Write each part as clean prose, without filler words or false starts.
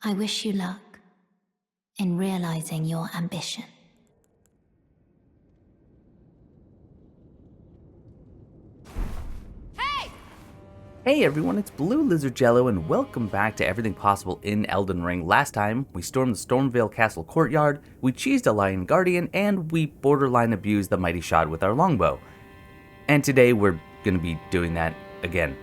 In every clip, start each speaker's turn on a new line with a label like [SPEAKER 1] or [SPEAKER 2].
[SPEAKER 1] I wish you luck in realizing your ambition.
[SPEAKER 2] Hey everyone, it's Blue Lizard Jello and welcome back to Everything Possible in Elden Ring. Last time, we stormed the Stormvale Castle courtyard, we cheesed a Lion Guardian, and we borderline abused the Mighty Shot with our longbow. And today we're going to be doing that again.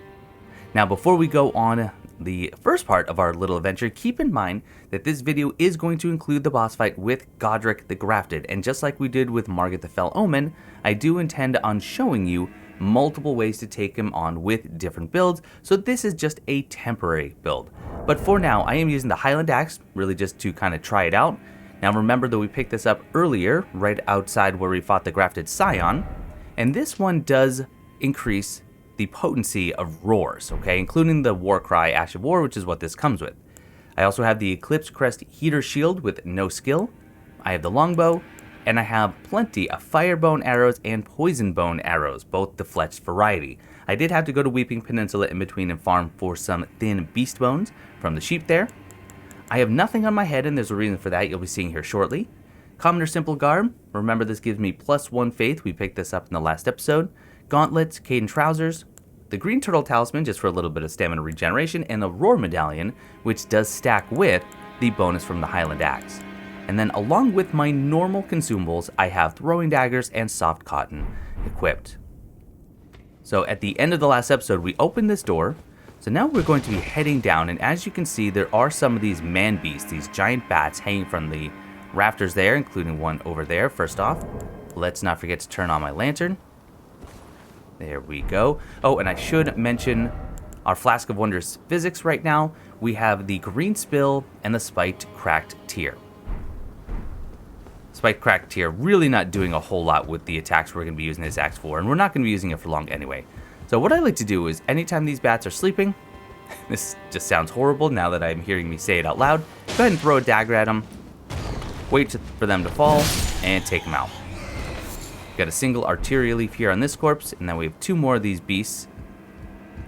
[SPEAKER 2] Now before we go on the first part of our little adventure, keep in mind that this video is going to include the boss fight with Godrick the Grafted, and just like we did with Margit the Fell Omen, I do intend on showing you multiple ways to take him on with different builds, so this is just a temporary build. But for now, I am using the Highland Axe, really just to kind of try it out. Now remember that we picked this up earlier, right outside where we fought the Grafted Scion, and this one does increase the potency of roars, okay, including the War Cry Ash of War, which is what this comes with. I also have the Eclipse Crest Heater Shield with no skill, I have the Longbow, and I have plenty of Firebone arrows and Poison Bone arrows, both the fletched variety. I did have to go to Weeping Peninsula in between and farm for some thin beast bones from the sheep there. I have nothing on my head, and there's a reason for that you'll be seeing here shortly. Common or Simple Garb, remember this gives me +1 faith, we picked this up in the last episode. Gauntlets, Caden Trousers, the Green Turtle Talisman just for a little bit of stamina regeneration, and the Roar Medallion, which does stack with the bonus from the Highland Axe. And then along with my normal consumables, I have throwing daggers and soft cotton equipped. So at the end of the last episode, we opened this door. So now we're going to be heading down, and as you can see, there are some of these man beasts, these giant bats hanging from the rafters there, including one over there. First off, let's not forget to turn on my lantern. There we go. Oh, and I should mention our Flask of Wondrous physics right now. We have the Green Spill and the Spiked Cracked Tear. Spiked Cracked Tear really not doing a whole lot with the attacks we're going to be using this axe for, and we're not going to be using it for long anyway. So what I like to do is, anytime these bats are sleeping, this just sounds horrible now that I'm hearing me say it out loud, go ahead and throw a dagger at them, wait for them to fall, and take them out. Got a single arterial leaf here on this corpse, and then we have 2 more of these beasts.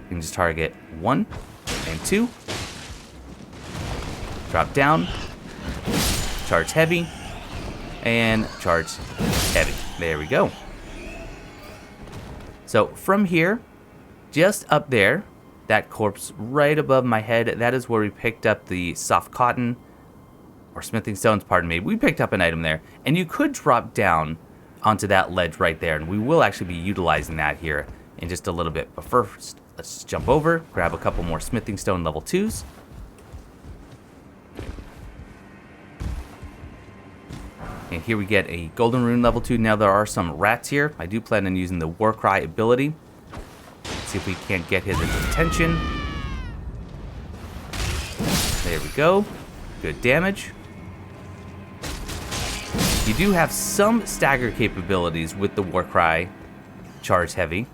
[SPEAKER 2] You can just target 1 and 2. Drop down, charge heavy, and charge heavy. There we go. So from here, just up there, that corpse right above my head, that is where we picked up the soft cotton, or smithing stones, pardon me. We picked up an item there, and you could drop down onto that ledge right there, and we will actually be utilizing that here in just a little bit. But first, let's jump over, grab a couple more smithing stone level 2s. And here we get a golden rune level 2. Now there are some rats here. I do plan on using the War Cry ability. Let's see if we can't get his attention. There we go. Good damage. You do have some stagger capabilities with the War Cry charge heavy.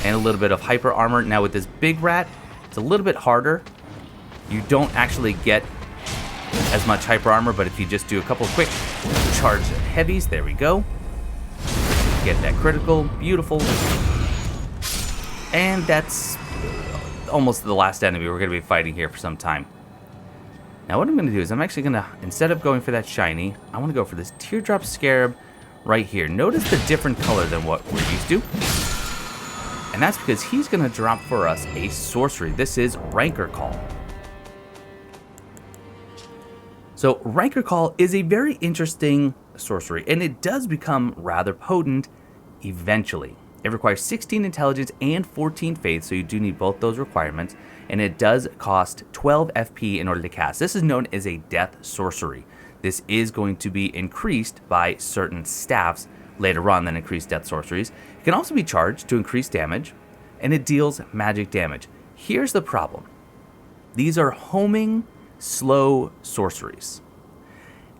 [SPEAKER 2] And a little bit of hyper armor. Now with this big rat, it's a little bit harder. You don't actually get as much hyper armor, but if you just do a couple quick charge heavies, there we go. Get that critical, beautiful. And that's almost the last enemy we're going to be fighting here for some time. Now what I'm going to do is I'm actually going to, instead of going for that shiny, I want to go for this Teardrop Scarab right here. Notice the different color than what we're used to. And that's because he's going to drop for us a sorcery. This is Rancor Call. So Rancor Call is a very interesting sorcery, and it does become rather potent eventually. It requires 16 intelligence and 14 faith, so you do need both those requirements, and it does cost 12 FP in order to cast. This is known as a death sorcery. This is going to be increased by certain staffs later on than increased death sorceries. It can also be charged to increase damage, and it deals magic damage. Here's the problem. These are homing slow sorceries.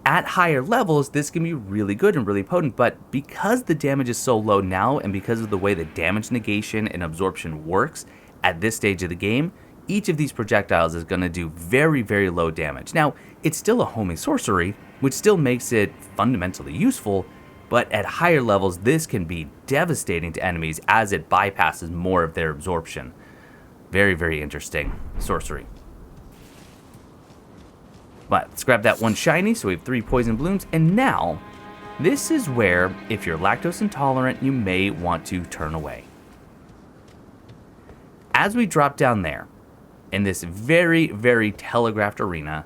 [SPEAKER 2] At higher levels, this can be really good and really potent, but because the damage is so low now, and because of the way the damage negation and absorption works at this stage of the game, each of these projectiles is going to do very, very low damage. Now, it's still a homing sorcery, which still makes it fundamentally useful, but at higher levels, this can be devastating to enemies as it bypasses more of their absorption. Very, very interesting sorcery. But let's grab that one shiny, so we have 3 poison blooms. And now, this is where, if you're lactose intolerant, you may want to turn away. As we drop down there, in this very, very telegraphed arena,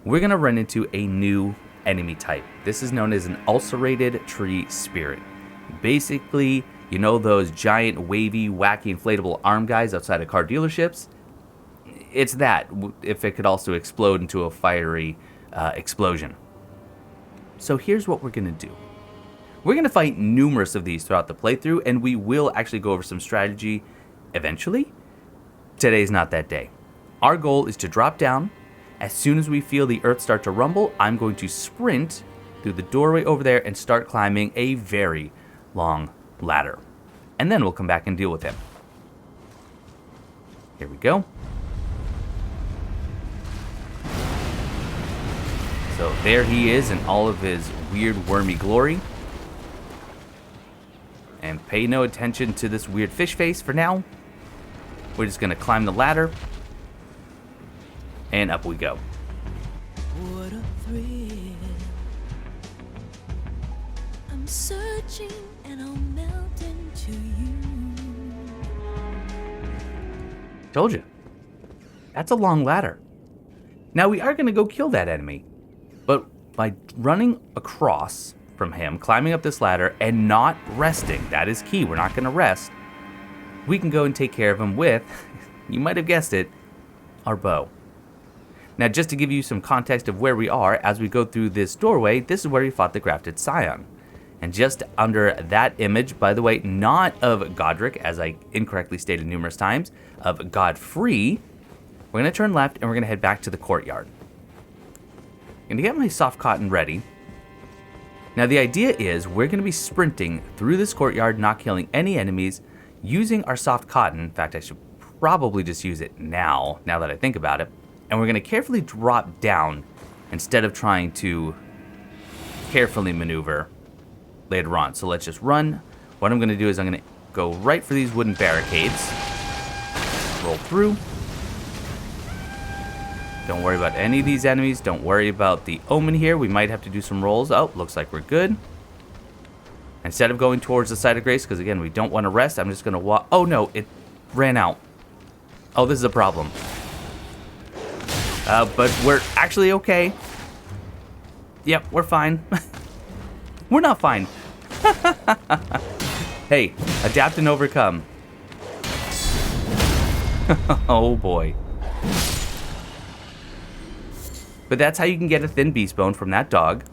[SPEAKER 2] we're going to run into a new enemy type. This is known as an ulcerated tree spirit. Basically, you know those giant, wavy, wacky, inflatable arm guys outside of car dealerships? It's that, if it could also explode into a fiery explosion. So here's what we're going to do. We're going to fight numerous of these throughout the playthrough, and we will actually go over some strategy eventually. Today's not that day. Our goal is to drop down. As soon as we feel the earth start to rumble, I'm going to sprint through the doorway over there and start climbing a very long ladder. And then we'll come back and deal with him. Here we go. So there he is in all of his weird wormy glory. And pay no attention to this weird fish face for now. We're just going to climb the ladder. And up we go.
[SPEAKER 3] What a thrill. I'm searching and I'll melt into you.
[SPEAKER 2] Told you. That's a long ladder. Now we are going to go kill that enemy. But by running across from him, climbing up this ladder, and not resting, that is key, we're not going to rest, we can go and take care of him with, you might have guessed it, our bow. Now, just to give you some context of where we are, as we go through this doorway, this is where we fought the Grafted Scion. And just under that image, by the way, not of Godrick, as I incorrectly stated numerous times, of Godfrey, we're going to turn left and we're going to head back to the courtyard. I'm going to get my soft cotton ready. Now, the idea is we're going to be sprinting through this courtyard, not killing any enemies, using our soft cotton. In fact, I should probably just use it now that I think about it. And we're going to carefully drop down instead of trying to carefully maneuver later on. So let's just run. What I'm going to do is I'm going to go right for these wooden barricades. Roll through. Don't worry about any of these enemies. Don't worry about the omen here. We might have to do some rolls. Oh, looks like we're good. Instead of going towards the site of grace, because again, we don't want to rest, I'm just going to walk. Oh no, it ran out. Oh, this is a problem. But we're actually okay. Yep, we're fine. We're not fine. Hey, adapt and overcome. Oh boy. But that's how you can get a thin beast bone from that dog.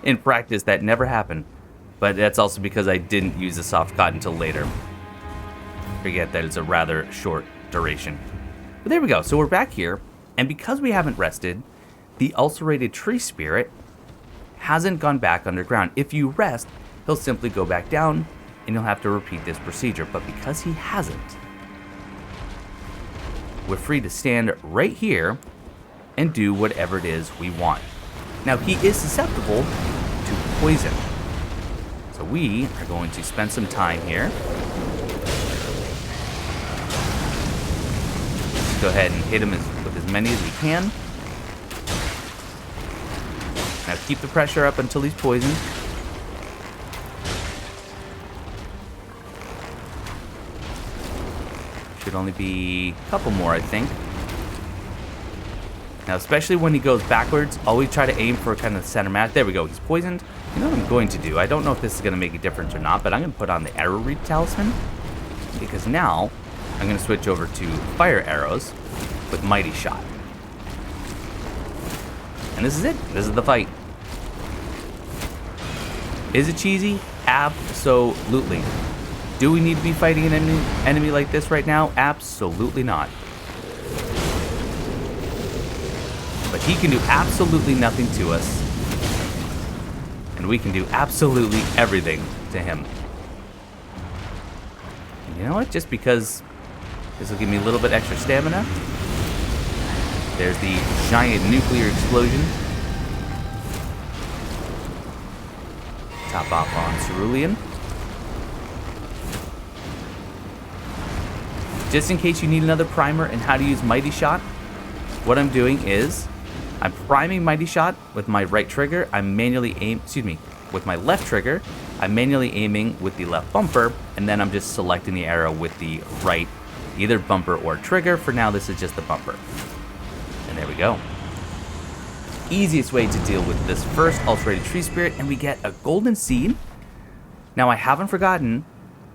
[SPEAKER 2] In practice, that never happened. But that's also because I didn't use the soft cotton until later. Forget that it's a rather short duration. But there we go. So we're back here. And because we haven't rested, the ulcerated tree spirit hasn't gone back underground. If you rest, he'll simply go back down and you'll have to repeat this procedure. But because he hasn't, we're free to stand right here and do whatever it is we want. Now, he is susceptible to poison. So we are going to spend some time here. Let's go ahead and hit him with as many as we can. Now keep the pressure up until he's poisoned. Should only be a couple more, I think. Now, especially when he goes backwards, always try to aim for kind of the center mass. There we go. He's poisoned. You know what I'm going to do? I don't know if this is going to make a difference or not, but I'm going to put on the arrow reed talisman. Because now, I'm going to switch over to fire arrows with mighty shot. And this is it. This is the fight. Is it cheesy? Absolutely. Do we need to be fighting an enemy like this right now? Absolutely not. But he can do absolutely nothing to us. And we can do absolutely everything to him. And you know what? Just because this will give me a little bit extra stamina. There's the giant nuclear explosion. Top off on Cerulean. Just in case you need another primer and how to use Mighty Shot, what I'm doing is I'm priming Mighty Shot with my right trigger. With my left trigger, I'm manually aiming with the left bumper, and then I'm just selecting the arrow with the right, either bumper or trigger. For now, this is just the bumper. And there we go. Easiest way to deal with this first ulcerated tree spirit, and we get a golden seed. Now, I haven't forgotten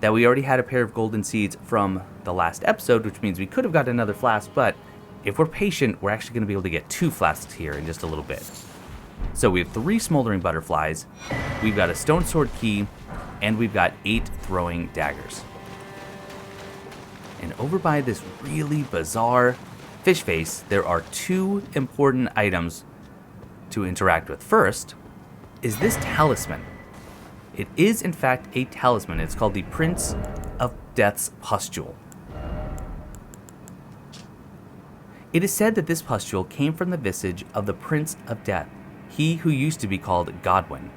[SPEAKER 2] that we already had a pair of golden seeds from the last episode, which means we could have got another flask, but if we're patient, we're actually going to be able to get 2 flasks here in just a little bit. So we have 3 smoldering butterflies, we've got a stone sword key, and we've got 8 throwing daggers. And over by this really bizarre fish face, there are 2 important items to interact with. First is this talisman. It is in fact a talisman. It's called the Prince of Death's Pustule. It is said that this pustule came from the visage of the Prince of Death, he who used to be called Godwyn.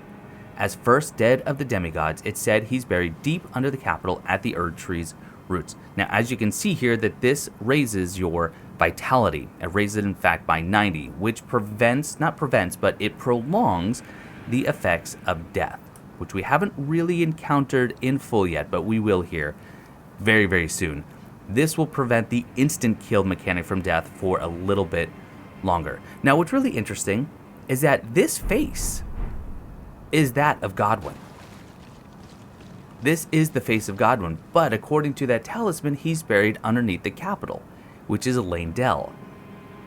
[SPEAKER 2] As first dead of the demigods, it's said he's buried deep under the capital at the Erd Tree's roots. Now, as you can see here, that this raises your vitality. It raises it, in fact, by 90, which it prolongs the effects of death, which we haven't really encountered in full yet, but we will here very, very soon. This will prevent the instant kill mechanic from death for a little bit longer. Now, what's really interesting is that this face is that of Godwyn. This is the face of Godwyn, but according to that talisman, he's buried underneath the capital, which is Elaine Dell.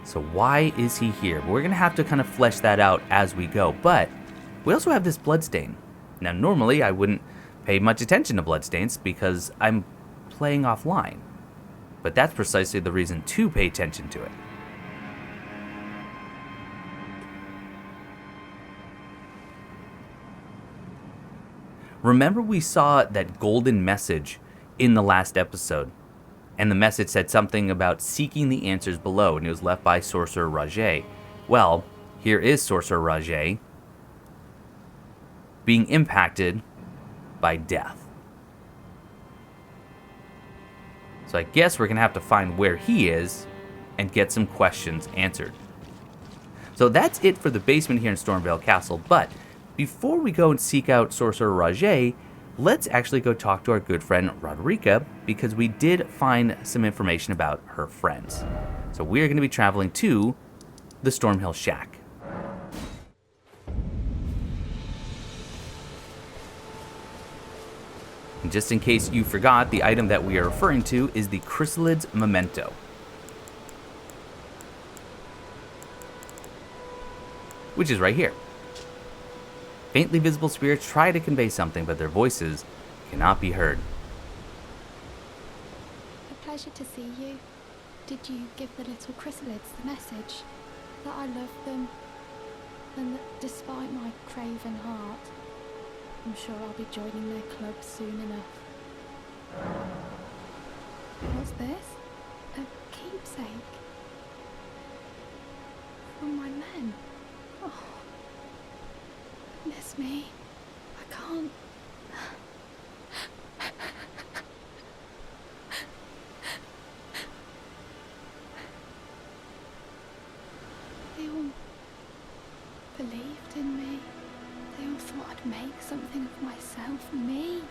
[SPEAKER 2] So why is he here? We're going to have to kind of flesh that out as we go, but we also have this bloodstain. Now, normally I wouldn't pay much attention to bloodstains because I'm playing offline, but that's precisely the reason to pay attention to it. Remember, we saw that golden message in the last episode, and the message said something about seeking the answers below, and it was left by Sorcerer Rajay. Well, here is Sorcerer Rajay being impacted by death. So I guess we're going to have to find where he is and get some questions answered. So that's it for the basement here in Stormvale Castle, but before we go and seek out Sorcerer Rajay, let's actually go talk to our good friend Roderica, because we did find some information about her friends. So we're going to be traveling to the Stormhill Shack. And just in case you forgot, the item that we are referring to is the Chrysalid's Memento. Which is right here. Faintly visible spirits try to convey something, but their voices cannot be heard.
[SPEAKER 4] A pleasure to see you. Did you give the little chrysalids the message that I love them, and that despite my craven heart, I'm sure I'll be joining their club soon enough? What's this? A keepsake? From my men? Oh. Miss me. I can't. They all believed in me. They all thought I'd make something of myself. Me,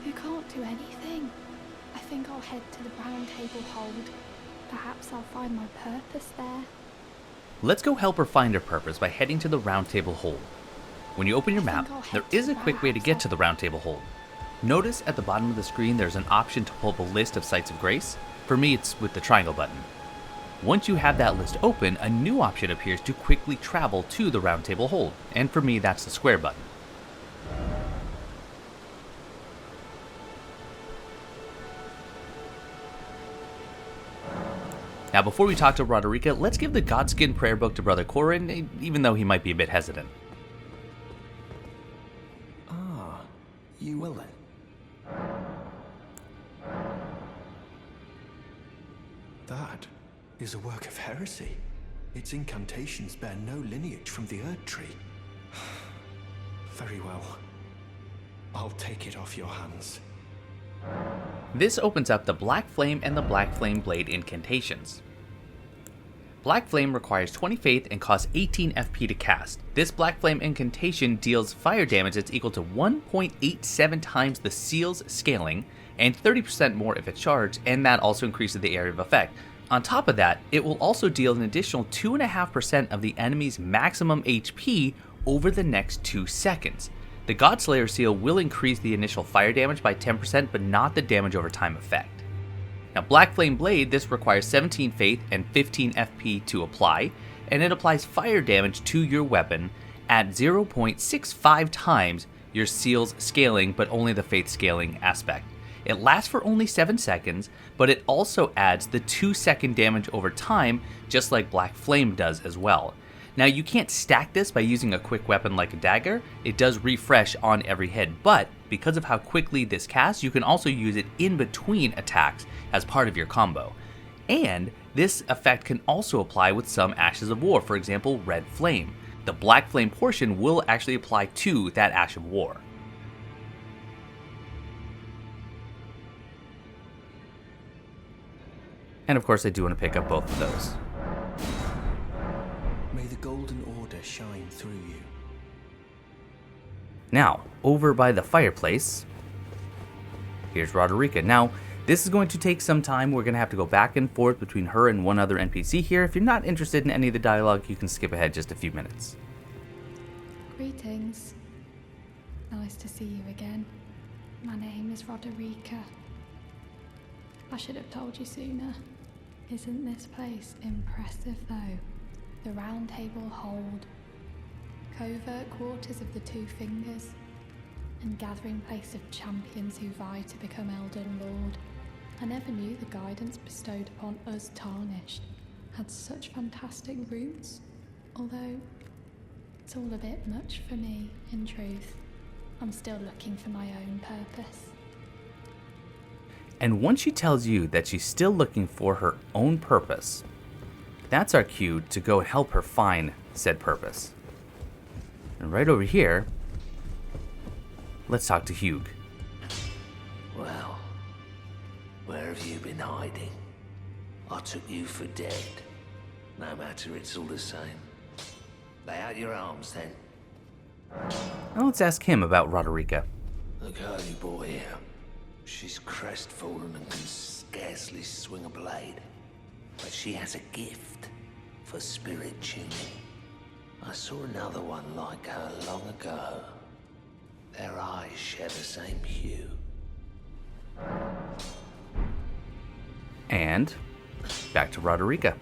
[SPEAKER 4] who can't do anything. I think I'll head to the Roundtable Hold. Perhaps I'll find my purpose there.
[SPEAKER 2] Let's go help her find her purpose by heading to the Roundtable Hold. When you open your map, there is a quick way to get to the Roundtable Hold. Notice at the bottom of the screen there's an option to pull up a list of sites of grace. For me, it's with the triangle button. Once you have that list open, a new option appears to quickly travel to the Roundtable Hold, and for me that's the square button. Now before we talk to Roderica, let's give the Godskin prayer book to Brother Corin, even though he might be a bit hesitant.
[SPEAKER 5] You will then. That is a work of heresy. Its incantations bear no lineage from the Erd Tree. Very well. I'll take it off your hands.
[SPEAKER 2] This opens up the Black Flame and the Black Flame Blade incantations. Black Flame requires 20 faith and costs 18 FP to cast. This Black Flame incantation deals fire damage that's equal to 1.87 times the seal's scaling, and 30% more if it's charged, and that also increases the area of effect. On top of that, it will also deal an additional 2.5% of the enemy's maximum HP over the next 2 seconds. The Godslayer seal will increase the initial fire damage by 10%, but not the damage over time effect. Now, Black Flame Blade, this requires 17 faith and 15 FP to apply, and it applies fire damage to your weapon at 0.65 times your seal's scaling, but only the faith scaling aspect. It lasts for only 7 seconds, but it also adds the 2-second damage over time, just like Black Flame does as well. Now, you can't stack this by using a quick weapon like a dagger. It does refresh on every hit, but because of how quickly this casts, you can also use it in between attacks as part of your combo. And this effect can also apply with some Ashes of War, for example, Red Flame. The Black Flame portion will actually apply to that Ash of War. And of course, I do want to pick up both of those.
[SPEAKER 5] May the Golden Order shine through you.
[SPEAKER 2] Now, over by the fireplace, here's Roderica. Now, this is going to take some time. We're going to have to go back and forth between her and one other NPC here. If you're not interested in any of the dialogue, you can skip ahead just a few minutes.
[SPEAKER 4] Greetings. Nice to see you again. My name is Roderica. I should have told you sooner. Isn't this place impressive though? The Roundtable Hold. Covert quarters of the Two Fingers. And gathering place of champions who vie to become Elden Lord. I never knew the guidance bestowed upon us Tarnished had such fantastic roots, although it's all a bit much for me, in truth. I'm still looking for my own purpose.
[SPEAKER 2] And once she tells you that she's still looking for her own purpose, that's our cue to go help her find said purpose. And right over here, let's talk to Hugh.
[SPEAKER 6] Well, where have you been hiding? I took you for dead. No matter, it's all the same. Lay out your arms then.
[SPEAKER 2] Now let's ask him about Roderica.
[SPEAKER 6] The girly boy here. She's crestfallen and can scarcely swing a blade. But she has a gift for spirit tuning. I saw another one like her long ago. Their eyes share the same hue.
[SPEAKER 2] And back to Roderica.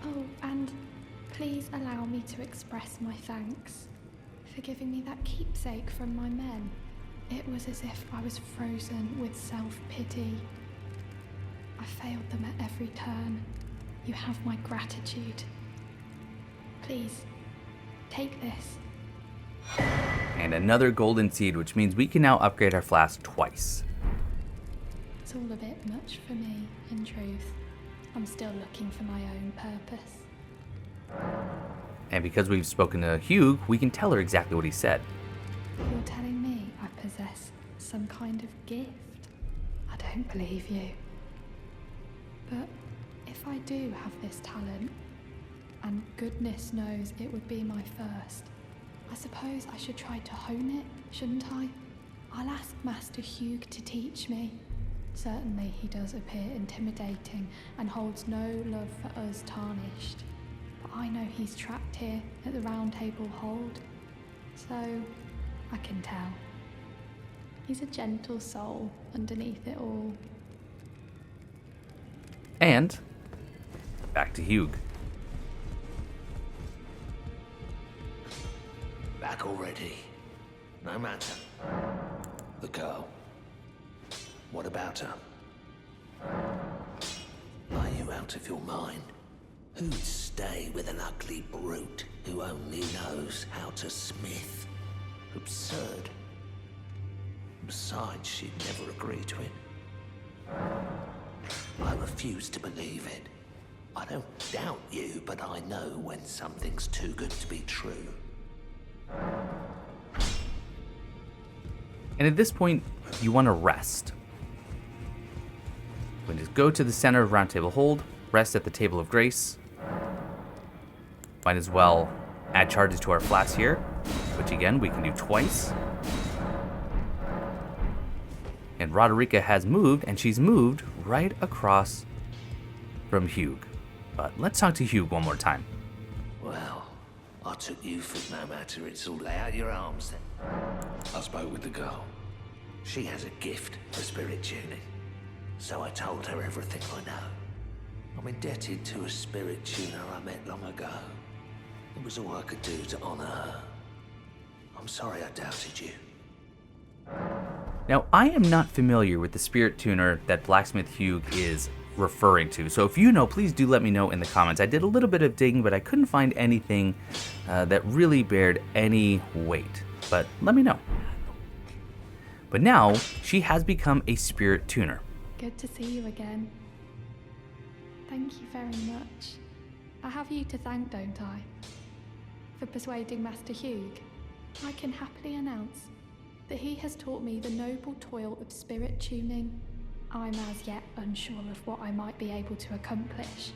[SPEAKER 4] Oh, and please allow me to express my thanks for giving me that keepsake from my men. It was as if I was frozen with self-pity. I failed them at every turn. You have my gratitude. Please, take this.
[SPEAKER 2] And another golden seed, which means we can now upgrade our flask twice.
[SPEAKER 4] It's all a bit much for me, in truth. I'm still looking for my own purpose.
[SPEAKER 2] And because we've spoken to Hugh, we can tell her exactly what he said.
[SPEAKER 4] You're telling me I possess some kind of gift? I don't believe you. But if I do have this talent, and goodness knows it would be my first, I suppose I should try to hone it, shouldn't I? I'll ask Master Hugh to teach me. Certainly he does appear intimidating and holds no love for us Tarnished. But I know he's trapped here at the Roundtable Hold, so I can tell. He's a gentle soul underneath it all.
[SPEAKER 2] And back to Hugh.
[SPEAKER 6] Back already. No matter. The girl. What about her? Are you out of your mind? Who'd stay with an ugly brute who only knows how to smith? Absurd. Besides, she'd never agree to it. I refuse to believe it. I don't doubt you, but I know when something's too good to be true.
[SPEAKER 2] And at this point, you want to rest. We just go to the center of Roundtable Hold, rest at the Table of Grace. Might as well add charges to our flasks here, which again we can do twice. And Roderica has moved, and she's moved right across from Hugh. But let's talk to Hugh one more time.
[SPEAKER 6] Well, I took you for no matter, it's all lay out your arms then. I spoke with the girl. She has a gift for spirit tuning. So I told her everything I know. I'm indebted to a spirit tuner I met long ago. It was all I could do to honor her. I'm sorry I doubted you.
[SPEAKER 2] Now, I am not familiar with the spirit tuner that Blacksmith Hugh is referring to, so if you know, please do let me know in the comments. I did a little bit of digging, but I couldn't find anything that really bared any weight, but let me know. But now, she has become a spirit tuner.
[SPEAKER 4] Good to see you again. Thank you very much. I have you to thank, don't I? For persuading Master Hugh. I can happily announce that he has taught me the noble toil of spirit tuning. I'm as yet unsure of what I might be able to accomplish,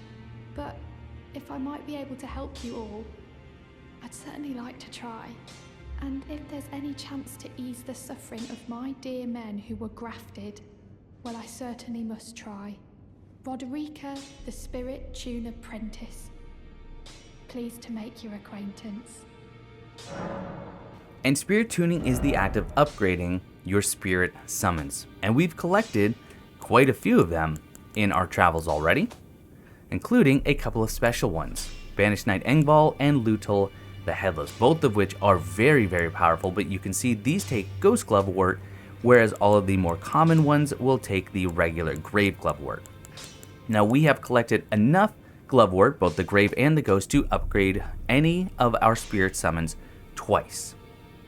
[SPEAKER 4] but if I might be able to help you all, I'd certainly like to try. And if there's any chance to ease the suffering of my dear men who were grafted, well, I certainly must try. Roderica, the Spirit Tune Apprentice. Pleased to make your acquaintance.
[SPEAKER 2] And spirit tuning is the act of upgrading your spirit summons. And we've collected quite a few of them in our travels already, including a couple of special ones. Banished Knight Engval and Lutul the Headless, both of which are very, very powerful, but you can see these take Ghost Glovewort, whereas all of the more common ones will take the regular Grave Glovewort. Now we have collected enough Glovewort, both the Grave and the Ghost, to upgrade any of our spirit summons twice.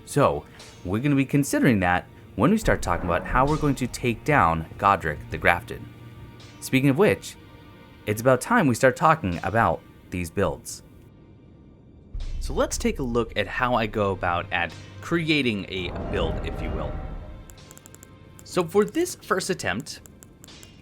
[SPEAKER 2] So we're going to be considering that when we start talking about how we're going to take down Godrick the Grafted. Speaking of which, it's about time we start talking about these builds. So let's take a look at how I go about at creating a build, if you will. So for this first attempt,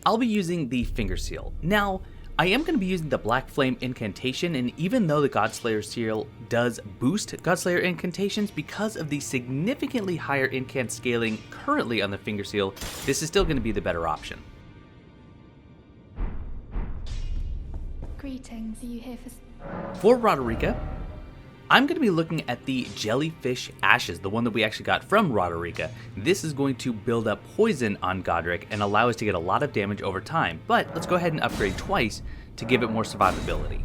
[SPEAKER 2] I'll be using the Finger Seal. Now, I am going to be using the Black Flame incantation, and even though the Godslayer seal does boost Godslayer incantations, because of the significantly higher incant scaling currently on the Finger Seal, this is still going to be the better option.
[SPEAKER 4] Greetings, are you here for...
[SPEAKER 2] For Roderica, I'm going to be looking at the Jellyfish Ashes, the one that we actually got from Roderica. This is going to build up poison on Godrick and allow us to get a lot of damage over time, but let's go ahead and upgrade twice to give it more survivability.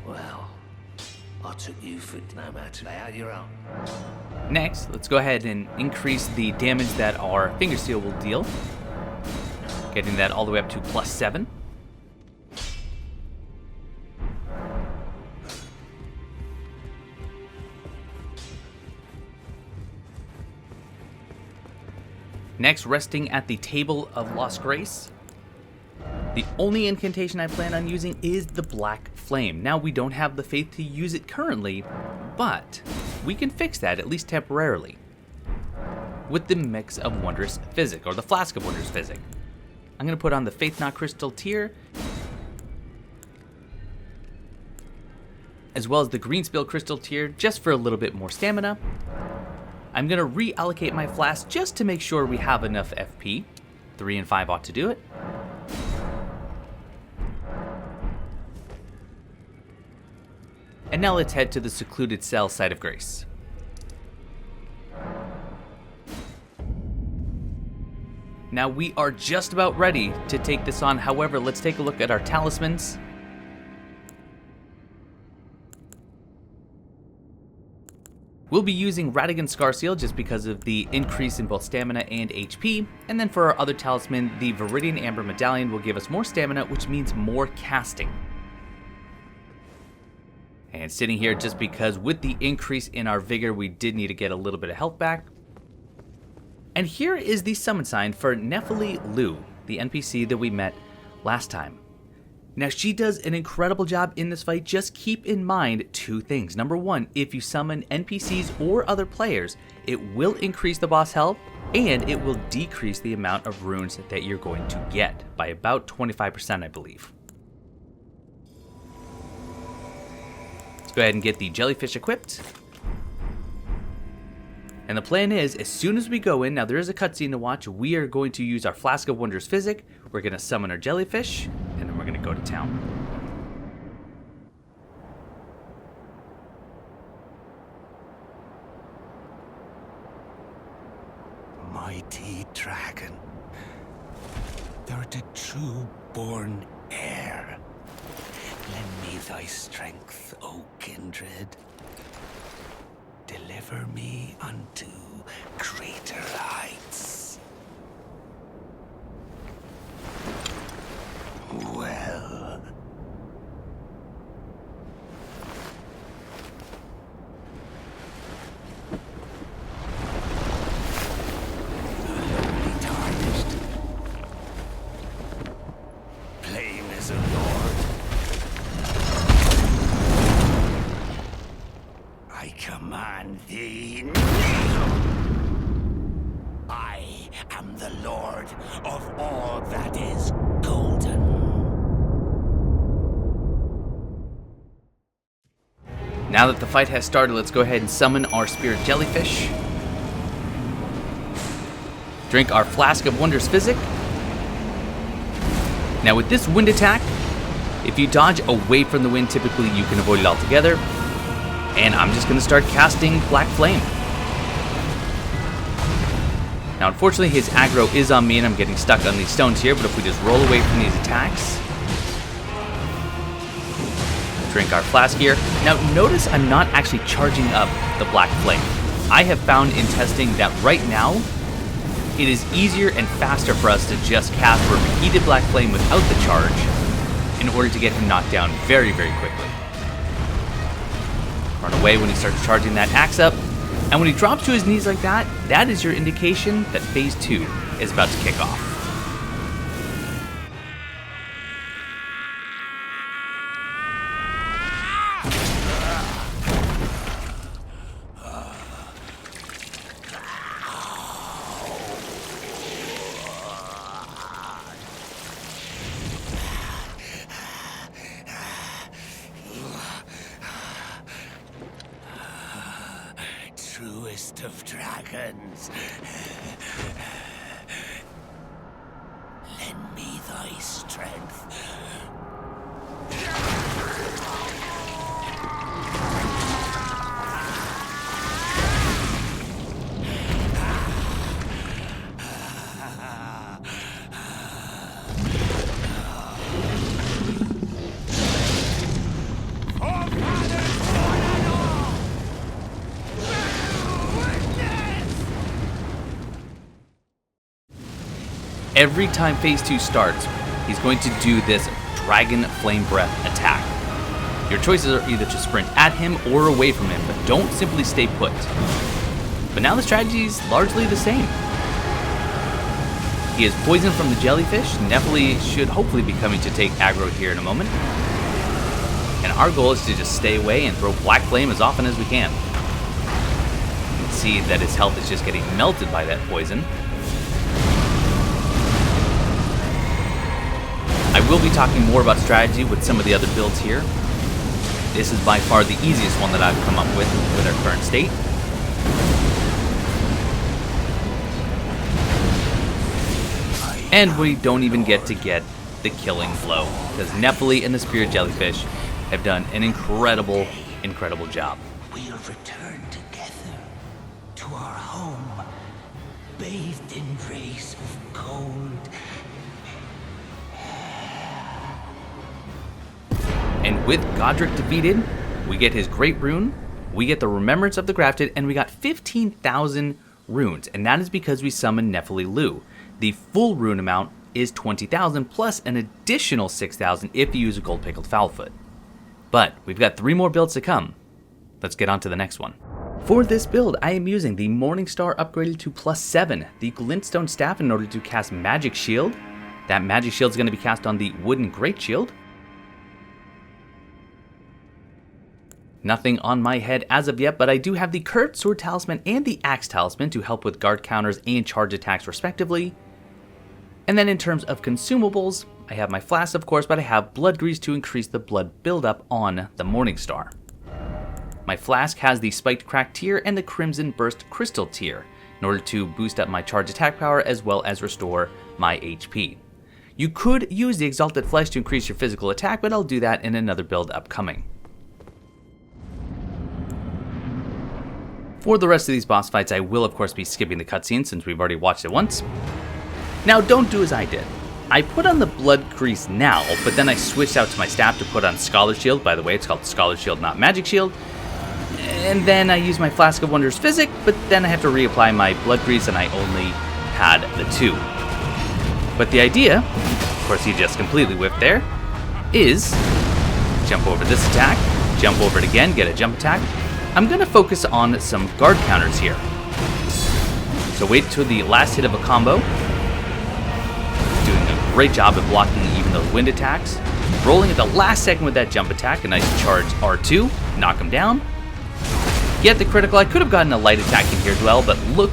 [SPEAKER 6] Well, I took you for no matter, lay out your own.
[SPEAKER 2] Next, let's go ahead and increase the damage that our Finger Seal will deal, getting that all the way up to +7. Next, resting at the Table of Lost Grace. The only incantation I plan on using is the Black Flame. Now, we don't have the faith to use it currently, but we can fix that, at least temporarily, with the Mix of Wondrous Physic, or the Flask of Wondrous Physic. I'm going to put on the Faith Knot Crystal Tear, as well as the Greenspill Crystal Tear, just for a little bit more stamina. I'm going to reallocate my flask just to make sure we have enough FP. 3 and 5 ought to do it. And now let's head to the Secluded Cell Site of Grace. Now we are just about ready to take this on. However, let's take a look at our talismans. We'll be using Radigan's Scar Seal just because of the increase in both stamina and HP, and then for our other talisman, the Viridian Amber Medallion will give us more stamina, which means more casting. And sitting here just because with the increase in our vigor, we did need to get a little bit of health back. And here is the summon sign for Nephili Lu, the NPC that we met last time. Now she does an incredible job in this fight. Just keep in mind two things. Number one, if you summon NPCs or other players, it will increase the boss health and it will decrease the amount of runes that you're going to get by about 25%, I believe. Let's go ahead and get the jellyfish equipped. And the plan is, as soon as we go in, now there is a cutscene to watch, we are going to use our Flask of Wonders Physic, we're going to summon our jellyfish, and then we're going to go to town.
[SPEAKER 6] Mighty dragon, thou art a true-born heir. Lend me thy strength, O kindred. Deliver me unto greater heights. Well. Lonely tarnished. Plain as a lord. I command thee, kneel! I am the Lord of all that is golden.
[SPEAKER 2] Now that the fight has started, let's go ahead and summon our spirit jellyfish. Drink our Flask of Wonders Physic. Now with this wind attack, if you dodge away from the wind, typically you can avoid it altogether. And I'm just going to start casting Black Flame. Now unfortunately his aggro is on me and I'm getting stuck on these stones here, but if we just roll away from these attacks. Drink our flask here. Now notice I'm not actually charging up the Black Flame. I have found in testing that right now, it is easier and faster for us to just cast repeated Black Flame without the charge in order to get him knocked down very, very quickly. Run away when he starts charging that axe up. And when he drops to his knees like that, that is your indication that phase 2 is about to kick off.
[SPEAKER 6] Truest of dragons, lend me thy strength.
[SPEAKER 2] Every time phase 2 starts, he's going to do this Dragon Flame Breath attack. Your choices are either to sprint at him or away from him, but don't simply stay put. But now the strategy is largely the same. He is poisoned from the jellyfish. Nephilim should hopefully be coming to take aggro here in a moment. And our goal is to just stay away and throw Black Flame as often as we can. You can see that his health is just getting melted by that poison. I will be talking more about strategy with some of the other builds here. This is by far the easiest one that I've come up with our current state. And we don't even get to get the killing blow, because Nephilim and the Spirit Jellyfish have done an incredible, incredible job.
[SPEAKER 6] We'll return together to our home, bathed in rays of gold.
[SPEAKER 2] And with Godrick defeated, we get his Great Rune, we get the Remembrance of the Grafted, and we got 15,000 runes, and that is because we summoned Nephilim Lu. The full rune amount is 20,000 plus an additional 6,000 if you use a Gold Pickled Foulfoot. But we've got 3 more builds to come. Let's get on to the next one. For this build, I am using the Morningstar upgraded to +7, the Glintstone Staff in order to cast Magic Shield. That Magic Shield is going to be cast on the Wooden Great Shield. Nothing on my head as of yet, but I do have the Curved Sword Talisman and the Axe Talisman to help with guard counters and charge attacks respectively. And then in terms of consumables, I have my flask of course, but I have blood grease to increase the blood buildup on the Morningstar. My flask has the Spiked Crack tier and the Crimson Burst Crystal tier in order to boost up my charge attack power as well as restore my HP. You could use the Exalted Flesh to increase your physical attack, but I'll do that in another build upcoming. For the rest of these boss fights, I will of course be skipping the cutscene since we've already watched it once. Now don't do as I did. I put on the blood grease now, but then I switched out to my staff to put on Scholar Shield. By the way, it's called Scholar Shield, not Magic Shield. And then I used my Flask of Wonders Physic, but then I have to reapply my blood grease and I only had the 2. But the idea, of course he just completely whiffed there, is jump over this attack, jump over it again, get a jump attack. I'm going to focus on some guard counters here. So wait till the last hit of a combo. Doing a great job at blocking even those wind attacks. Rolling at the last second with that jump attack, a nice charge R2, knock him down. Get the critical. I could have gotten a light attack in here as well, but look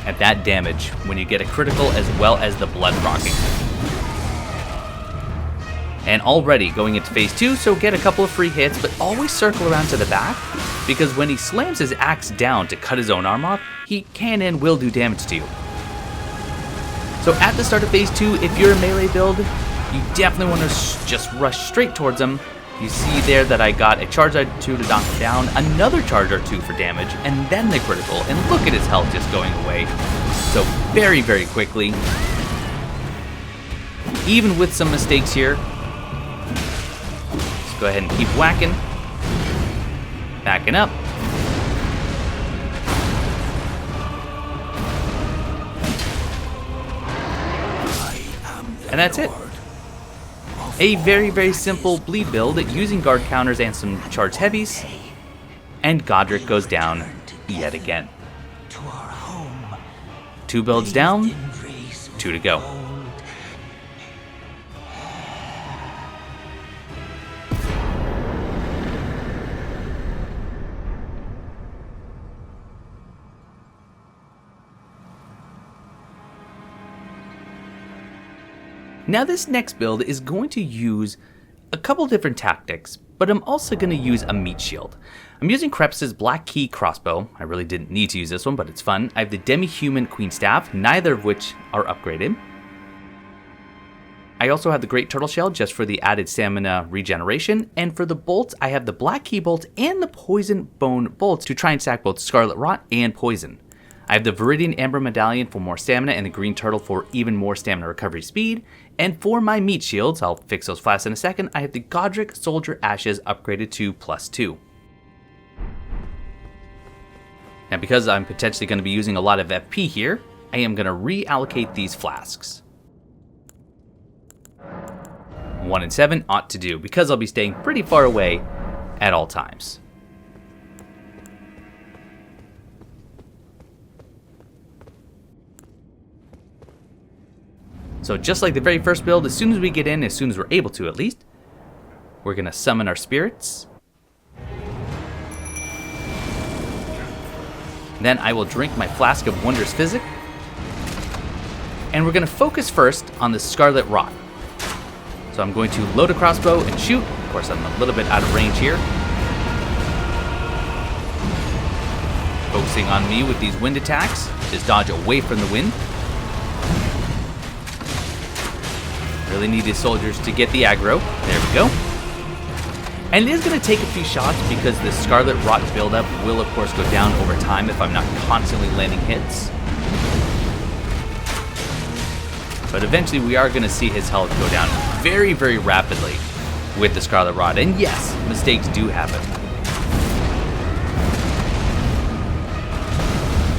[SPEAKER 2] at that damage when you get a critical as well as the blood rocking. And already going into phase 2, so get a couple of free hits, but always circle around to the back, because when he slams his axe down to cut his own arm off, he can and will do damage to you. So at the start of phase 2, if you're a melee build, you definitely want to just rush straight towards him. You see there that I got a charge R2 to knock him down, another charge R2 for damage, and then the critical, and look at his health just going away. So very, very quickly. Even with some mistakes here, go ahead and keep whacking. Backing up. And that's it. A very, very simple bleed build using guard counters and some charge heavies. And Godrick goes down yet again. 2 builds down, 2 to go. Now this next build is going to use a couple different tactics, but I'm also going to use a meat shield. I'm using Kreps's Black Key crossbow. I really didn't need to use this one, but it's fun. I have the Demi-Human Queen Staff, neither of which are upgraded. I also have the Great Turtle Shell just for the added stamina regeneration, and for the bolts I have the Black Key bolt and the Poison Bone bolts to try and stack both Scarlet Rot and Poison. I have the Viridian Amber Medallion for more stamina and the Green Turtle for even more stamina recovery speed. And for my meat shields, I'll fix those flasks in a second, I have the Godrick Soldier Ashes upgraded to +2. Now because I'm potentially going to be using a lot of FP here, I am going to reallocate these flasks. 1 and 7 ought to do, because I'll be staying pretty far away at all times. So just like the very first build, as soon as we get in, as soon as we're able to at least, we're going to summon our spirits. Then I will drink my Flask of Wondrous Physic. And we're going to focus first on the Scarlet Rot. So I'm going to load a crossbow and shoot. Of course, I'm a little bit out of range here. Focusing on me with these wind attacks. Just dodge away from the wind. Really need these soldiers to get the aggro. There we go. And it is going to take a few shots because the Scarlet Rot buildup will of course go down over time if I'm not constantly landing hits. But eventually we are going to see his health go down very, very rapidly with the Scarlet Rot. And yes, mistakes do happen.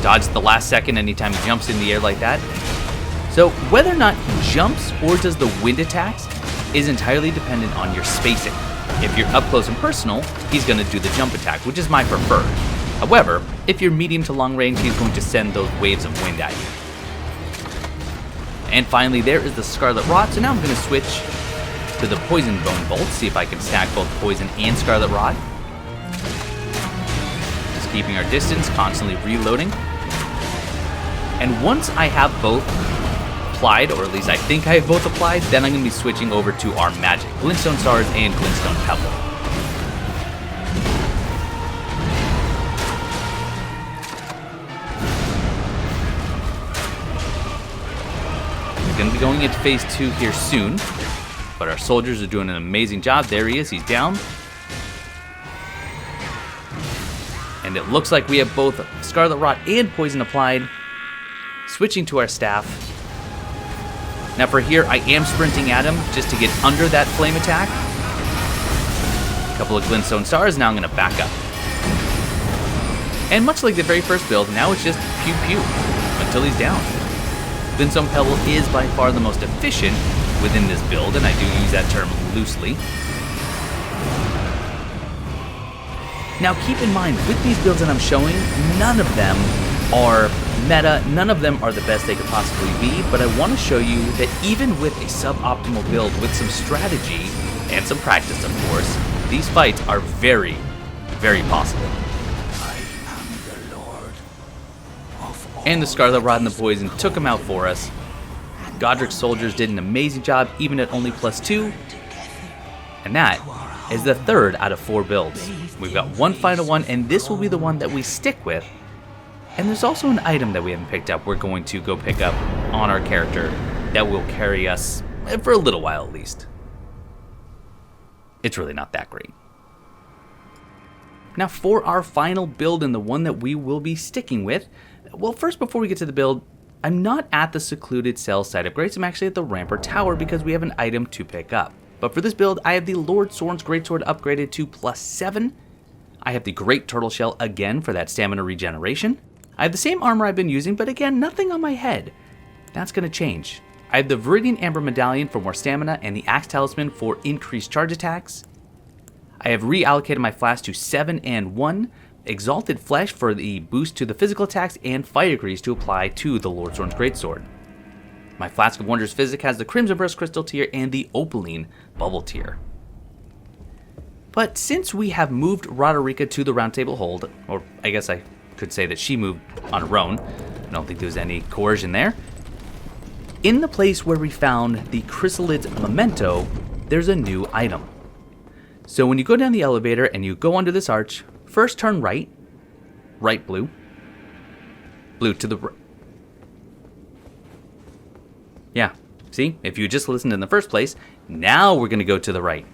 [SPEAKER 2] Dodge at the last second anytime he jumps in the air like that. So whether or not he jumps or does the wind attacks is entirely dependent on your spacing. If you're up close and personal, he's going to do the jump attack, which is my preferred. However, if you're medium to long range, he's going to send those waves of wind at you. And finally, there is the Scarlet Rot, so now I'm going to switch to the Poison Bone Bolt, see if I can stack both Poison and Scarlet Rot. keeping our distance, constantly reloading. And once I have both applied, or at least I think I have both applied, then I'm going to be switching over to our magic, Glintstone Stars and Glintstone Pebble. We're going to be going into phase 2 here soon, but our soldiers are doing an amazing job. There he is, he's down. And it looks like we have both Scarlet Rot and Poison applied. Switching to our staff. Now for here, I am sprinting at him just to get under that flame attack. A couple of Glintstone Stars, now I'm going to back up. And much like the very first build, now it's just pew pew until he's down. Glintstone Pebble is by far the most efficient within this build, and I do use that term loosely. Now keep in mind, with these builds that I'm showing, none of them are meta, none of them are the best they could possibly be, but I want to show you that even with a suboptimal build with some strategy and some practice, of course, these fights are very, very possible.
[SPEAKER 6] I am the Lord of all.
[SPEAKER 2] And the Scarlet Rot and the Poison took him out for us. Godrick's soldiers did an amazing job, even at only +2. And that is the third out of 4 builds. We've got one final one, and this will be the one that we stick with. And there's also an item that we haven't picked up we're going to go pick up on our character that will carry us for a little while at least. It's really not that great. Now for our final build and the one that we will be sticking with, well, first before we get to the build, I'm not at the secluded cell site of Grace, I'm actually at the Rampart Tower because we have an item to pick up. But for this build, I have the Lord Sorin's Greatsword upgraded to +7. I have the Great Turtle Shell again for that stamina regeneration. I have the same armor I've been using, but again, nothing on my head. That's going to change. I have the Viridian Amber Medallion for more stamina and the Axe Talisman for increased charge attacks. I have reallocated my flask to 7 and 1, Exalted Flesh for the boost to the physical attacks, and Fire Grease to apply to the Lord Sorin's Greatsword. My Flask of Wonders Physic has the Crimson Burst Crystal tier and the Opaline Bubble tier. But since we have moved Roderica to the Roundtable Hold, or I guess I could say that she moved on her own, I don't think there was any coercion there. In the place where we found the Chrysalid's Memento, there's a new item. So when you go down the elevator and you go under this arch, first turn right, right blue, blue to the right. Yeah, see, if you just listened in the first place, now we're going to go to the right.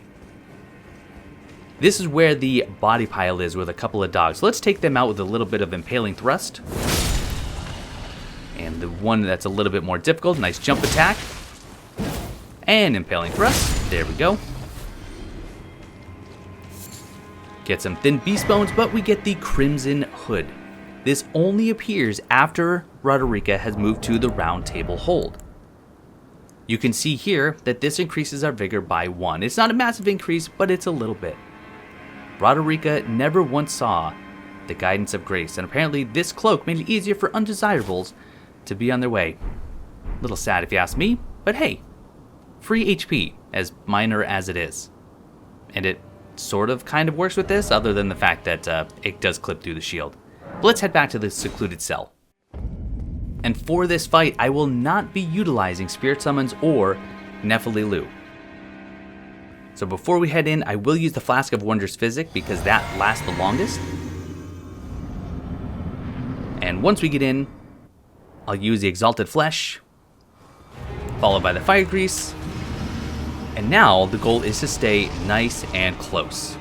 [SPEAKER 2] This is where the body pile is with a couple of dogs. Let's take them out with a little bit of Impaling Thrust. And the one that's a little bit more difficult, nice jump attack. And Impaling Thrust, there we go. Get some thin beast bones, but we get the Crimson Hood. This only appears after Roderica has moved to the Roundtable Hold. You can see here that this increases our vigor by 1. It's not a massive increase, but it's a little bit. Roderica never once saw the guidance of Grace, and apparently this cloak made it easier for undesirables to be on their way. A little sad if you ask me, but hey, free HP, as minor as it is. And it sort of kind of works with this, other than the fact that it does clip through the shield. But let's head back to the secluded cell. And for this fight, I will not be utilizing Spirit Summons or Nephililu. So before we head in, I will use the Flask of Wonders Physic because that lasts the longest. And once we get in, I'll use the Exalted Flesh, followed by the Fire Grease. And now the goal is to stay nice and close.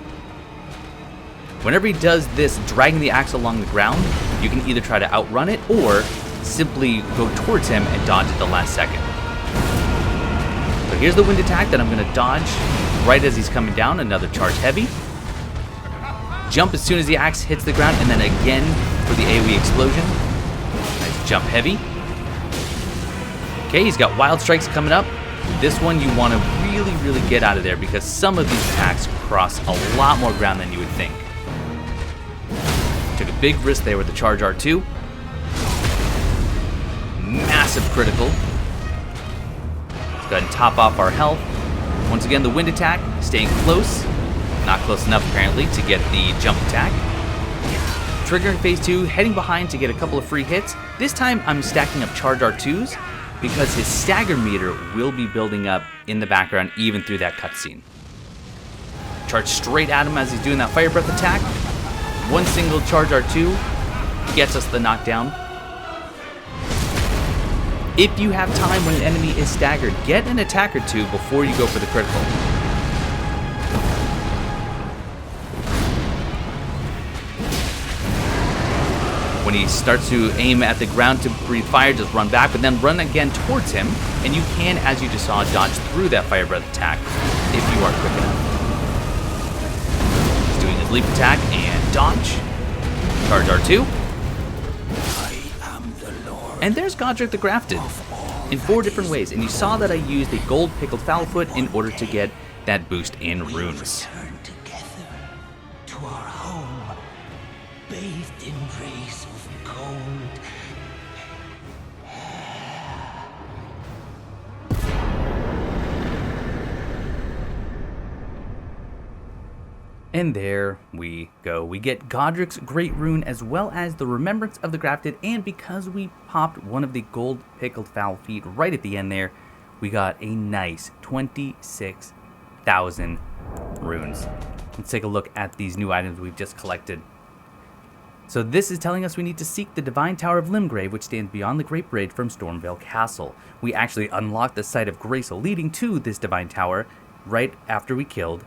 [SPEAKER 2] Whenever he does this, dragging the axe along the ground, you can either try to outrun it or simply go towards him and dodge at the last second. So here's the wind attack that I'm going to dodge right as he's coming down, another charge heavy. Jump as soon as the axe hits the ground, and then again for the AoE explosion. Nice jump heavy. Okay, he's got Wild Strikes coming up. This one you want to really get out of there because some of these attacks cross a lot more ground than you would think. Took a big risk there with the Charge R2. Massive critical. Let's go ahead and top off our health. Once again, the wind attack, staying close. Not close enough, apparently, to get the jump attack. Triggering phase 2, heading behind to get a couple of free hits. This time I'm stacking up charge R2s because his stagger meter will be building up in the background even through that cutscene. Charge straight at him as he's doing that fire breath attack. One single charge R2 gets us the knockdown. If you have time when an enemy is staggered, get an attack or two before you go for the critical. When he starts to aim at the ground to breathe fire, just run back, but then run again towards him, and you can, as you just saw, dodge through that fire breath attack if you are quick enough. He's doing his leap attack and dodge. Charge R2. And there's Godrick the Grafted in 4 different ways, and you saw that I used a gold pickled foulfoot in order to get that boost in runes.
[SPEAKER 6] Return together to our home, bathed in rays of gold.
[SPEAKER 2] And there we go. We get Godrick's Great Rune as well as the Remembrance of the Grafted, and because we popped one of the gold pickled foul feet right at the end there, we got a nice 26,000 runes. Let's take a look at these new items we've just collected. So this is telling us we need to seek the Divine Tower of Limgrave, which stands beyond the Great Bridge from Stormvale Castle. We actually unlocked the site of Grace leading to this Divine Tower right after we killed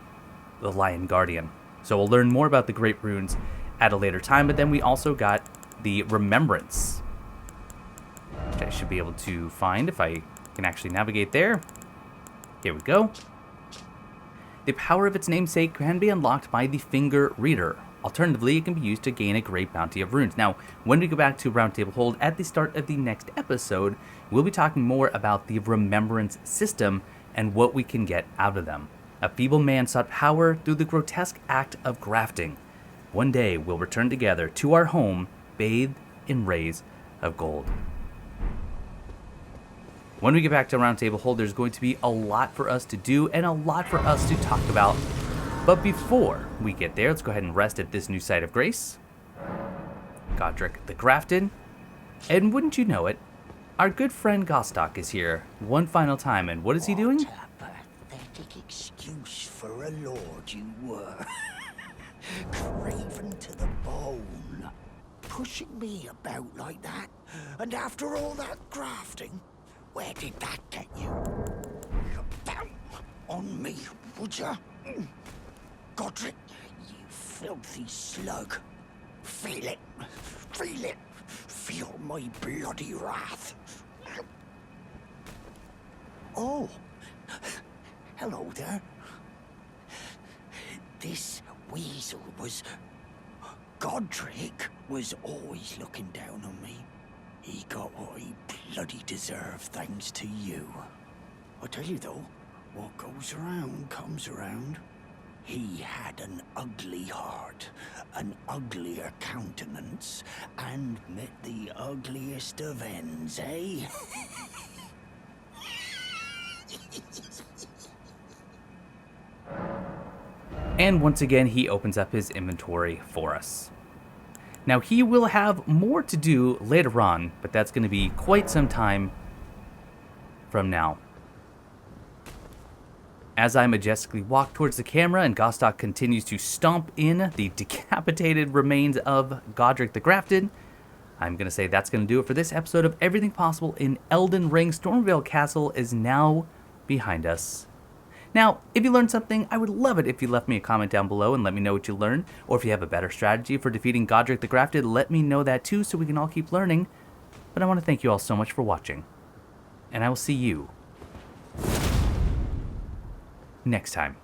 [SPEAKER 2] the Lion Guardian. So we'll learn more about the Great Runes at a later time, but then we also got the Remembrance, which I should be able to find if I can actually navigate there. Here we go. The power of its namesake can be unlocked by the Finger Reader. Alternatively, it can be used to gain a great bounty of runes. Now, when we go back to Roundtable Hold at the start of the next episode, we'll be talking more about the Remembrance system and what we can get out of them. A feeble man sought power through the grotesque act of grafting. One day we'll return together to our home, bathed in rays of gold. When we get back to Roundtable Hold, there's going to be a lot for us to do and a lot for us to talk about. But before we get there, let's go ahead and rest at this new site of grace. Godrick the Grafted. And wouldn't you know it, our good friend Godrick is here one final time, and what is he doing?
[SPEAKER 6] Excuse for a lord you were. Craven to the bone. Pushing me about like that. And after all that grafting, where did that get you? Look down on me, would ya? Godrick, you filthy slug. Feel it. Feel it. Feel my bloody wrath. Oh. Hello there. This weasel was... Godrick was always looking down on me. He got what he bloody deserved thanks to you. I tell you though, what goes around comes around. He had an ugly heart, an uglier countenance, and met the ugliest of ends, eh?
[SPEAKER 2] And once again, he opens up his inventory for us. Now, he will have more to do later on, but that's going to be quite some time from now. As I majestically walk towards the camera and Godrick continues to stomp in the decapitated remains of Godrick the Grafted, I'm going to say that's going to do it for this episode of Everything Possible in Elden Ring. Stormvale Castle is now behind us. Now, if you learned something, I would love it if you left me a comment down below and let me know what you learned, or if you have a better strategy for defeating Godrick the Grafted, let me know that too so we can all keep learning. But I want to thank you all so much for watching, and I will see you next time.